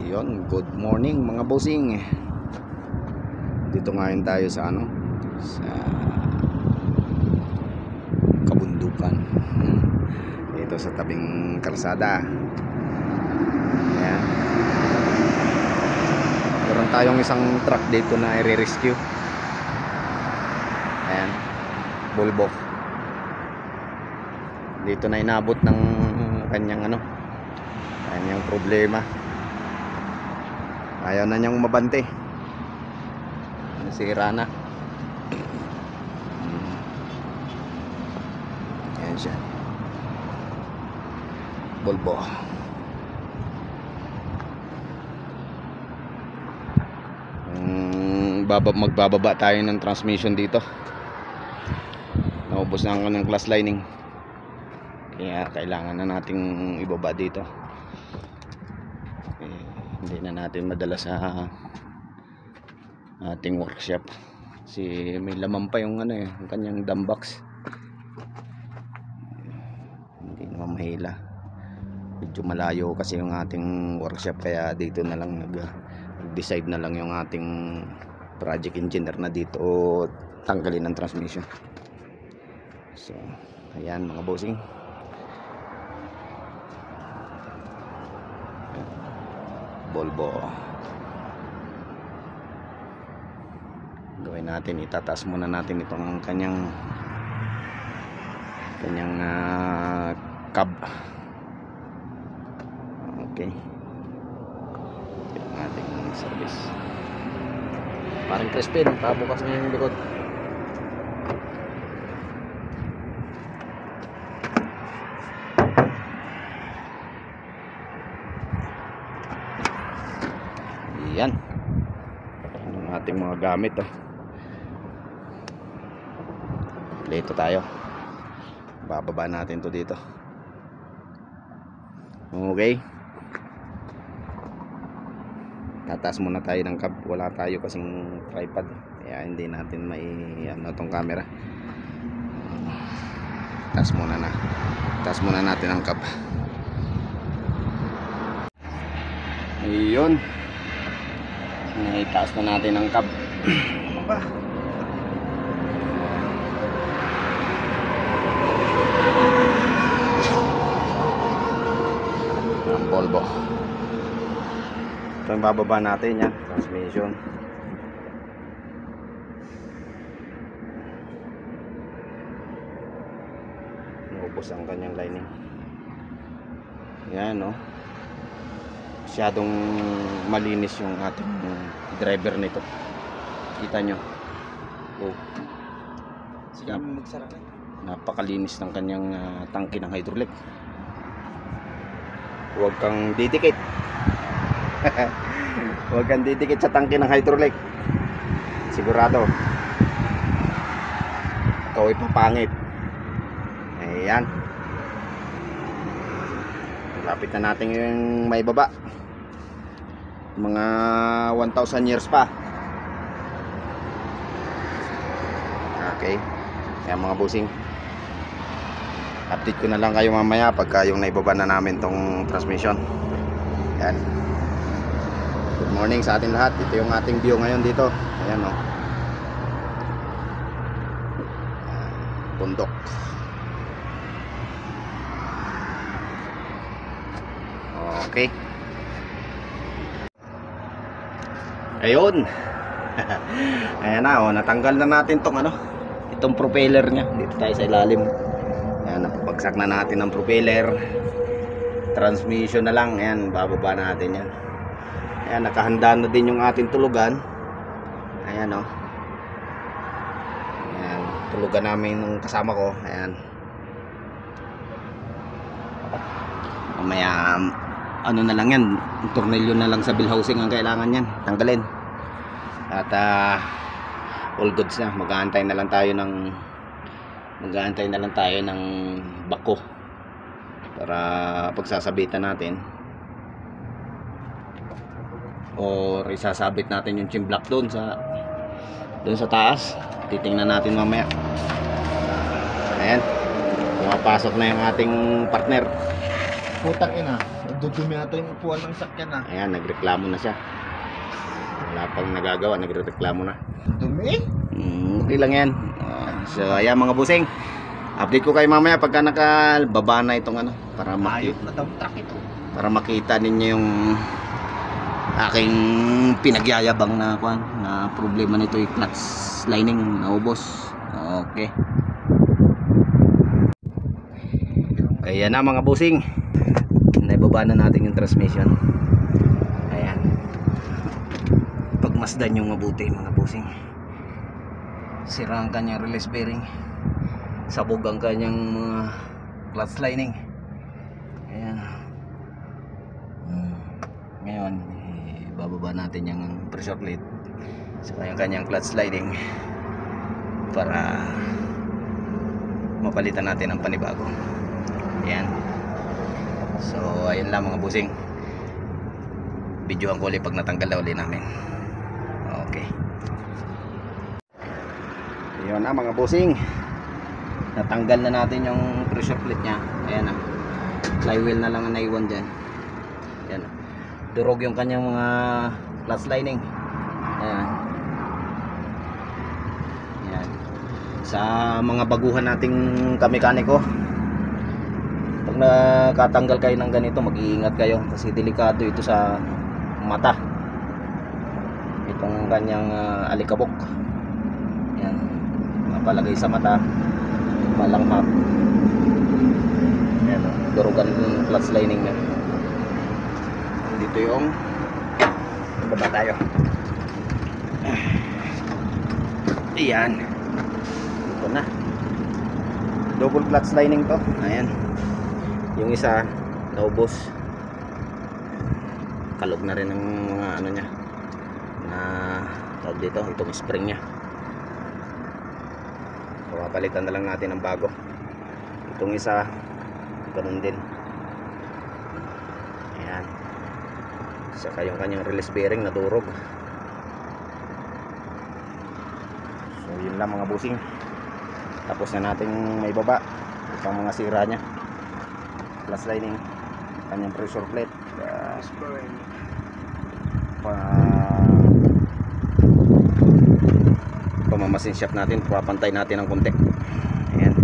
Yun, good morning mga bossing. Dito ngayon tayo sa sa kabundukan. Ito sa tabing kalsada. Ayan. Meron tayong isang truck dito na i-rescue. Ayan, Volvo. Dito na inabot ng kanyang kanyang problema. Ayaw na niyang mabante. Nasira na. Ayan siya, Volvo. Magbababa tayo ng transmission dito. Naubos na ang ng glass lining, kaya kailangan na nating ibaba dito. Hindi na natin madala sa ating workshop kasi may laman pa yung yung kanyang dump box. Hindi naman mahila, medyo malayo kasi yung ating workshop, kaya dito na lang nag-decide na lang yung ating project engineer na dito tanggalin ang transmission. So ayan mga bossing, Volvo. Gawin natin, itataas muna natin itong kanyang cab. Okay, yung ating service. Parang crispy, pabukas na yung likod. Yan ang ating mga gamit. Dito tayo, bababa natin to dito. Okay, tataas muna tayo ng cab. Wala tayo kasing tripod, kaya hindi natin may tong camera. Taas muna natin ang cab. Ayun, itaas na natin ang cab. Ang Volvo. Ito yung bababa natin, yan, transmission. Naubos ang kanyang lining. Yan, masyadong malinis yung ating driver nito. Kita nyo, napakalinis ng kanyang tangke ng hydraulic. Huwag kang didikit. Huwag kang didikit sa tangke ng hydraulic, sigurado ikaw ay papangit. Ayan, lapit na natin yung may baba. Mga 1,000 years pa. Okay, kaya mga bossing, update ko na lang kayo mamaya pagka yung naibaba na namin tong transmission. Yan, good morning sa ating lahat. Ito yung ating view ngayon dito. Ayan, bundok. Okay, ayun. Ayan na, natanggal na natin tong itong propeller nya. Dito tayo sa ilalim. Ayan, napapagsak na natin ang propeller. Transmission na lang. Ayan, bababa natin yan. Ayan, nakahanda na din yung ating tulugan. Ayan, ayan, tulugan namin ng kasama ko. Ayan, mamaya na lang yan, tornilyo na lang sa bill housing ang kailangan yan tanggalin. At all goods na. Mag-aantay na lang tayo ng bako para pagsasabitan natin, o isasabit natin yung chimblak doon sa taas. Titingnan natin mamaya. Ayan, pumapasok na yung ating partner. Putang ina. Dudumi ata yung upuan ng sakyan ah. Ayan, nagreklamo na siya. Wala pang nagagawa, nagreklamo na. Dumi? Okay lang yan. So ayan mga busing, update ko kayo mamaya pagka nakababa na itong ano, para Ayok na daw truck ito. para makita ninyo yung aking pinagyayabang na kwan, na problema nito yung clutch lining naubos. Okay. Ayan na mga busing, naibaba na natin yung transmission. Ayan, pagmasdan yung mabuti mga busing. Sira ang kanyang release bearing, sabog ang kanyang mga clutch lining. Ayan. Ngayon bababa natin yung pressure plate sa kanyang clutch lining para mapalitan natin ang panibago. Ayan. So ayun lang mga busing, videoan ko ulit pag natanggal na ulit namin. Okay. Yun na mga busing, natanggal na natin yung pressure plate nya. Ayan na, flywheel na lang ang naiwan dyan. Ayan, durog yung kanyang mga clutch lining. Ayan. Ayan. Sa mga baguhan nating kamekaniko, pag nakatanggal kayo ng ganito, mag-iingat kayo kasi delikado ito sa mata, itong kanyang alikabok. Ayan, napalagay sa mata, malanghap. Ayan, durugan yung clutch lining na. Dito yung baba tayo. Ayan, ito na, double clutch lining to. Ayan, yung isa naubos, kalog na rin ang mga ano nya, na tawag dito, itong spring nya. Papalitan na lang natin ng bago. Itong isa ganun din. Ayan, saka yung kanyang release bearing nadurog. So yun lang mga busing, tapos na natin may baba itong mga sira nya, clutch lining, kanyang pressure plate, pamamasin shop natin, papantay natin ng konti. Ayan,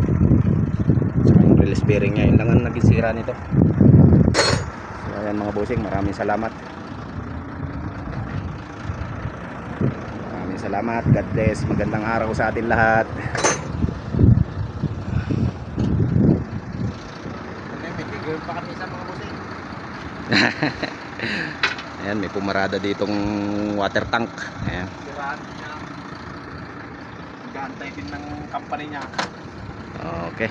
saka yung release bearing nya, yun lang ang naging sira nito. So ayan mga busing, maraming salamat. Maraming salamat, God bless, magandang araw sa atin lahat. May tigil pa kami sa mga busing. Ayan, may pumarada ditong water tank. Ayan. Siraan niya. Gantay din ng company niya. Okay.